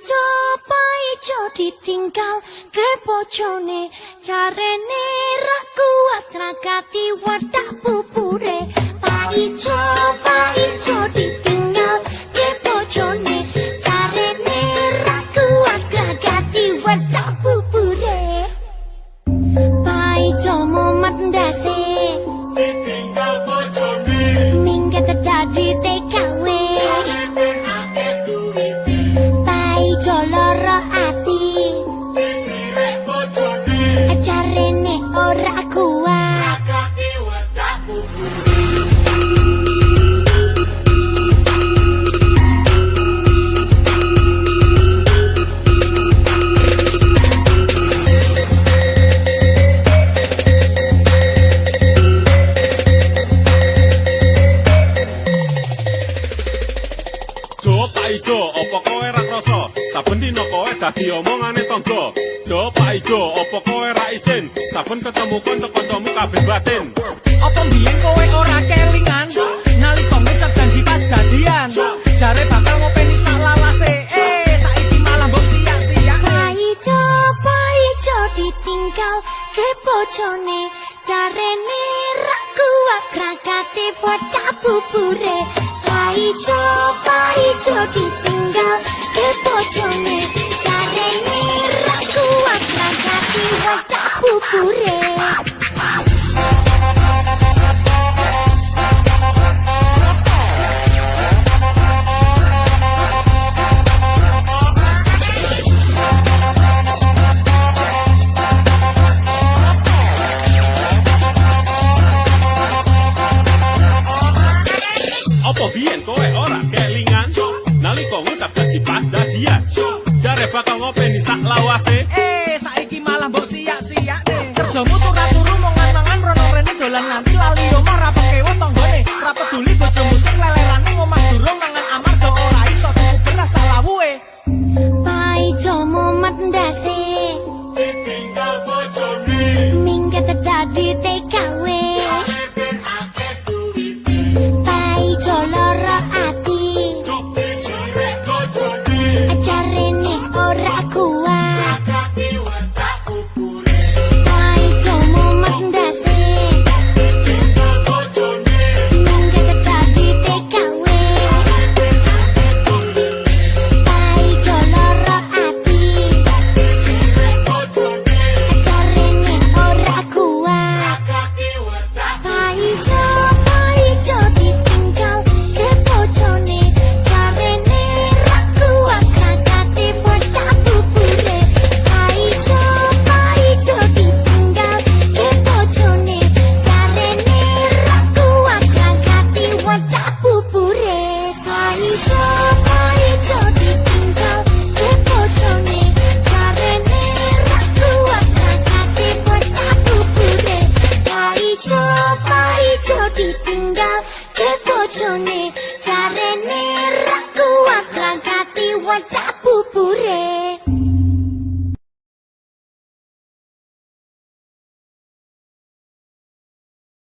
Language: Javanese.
Paijo ditinggal ke bojone carene ra kuat ragati wadah bubure Paijo ditinggal ke bojone carene ra kuat ragati wadah bubure Paijo momat ndase ditinggal bojone minggat dadi TKW Paijo loro ati sirik bojone carene ora kuat kaki wedak bubur Paijo, opo kowe ra krasa? Saben dina kowe dadi omongane tangga. Jo Paijo, opo kowe ra isin? Saben ketemu kanca-kancamu kabeh batin. Apa mbiyen kowe ora kelingan? Nalika ngucap janji pas dadian. Jare bakal ngopeni sak lawase. Saiki malah mbok sia-sia. Paijo ditinggal ke bojone carene ra kuat ragate wadah bubure Paijo ditinggal ke bojone carene ra kuat ragate wadah bubure Apa biyen kowe ora kelingan? Nalika ngucap janji pas dadian. Jare bakal ngopeni sak lawase. Saiki malah mbok sia-sia. Kerjamu tuh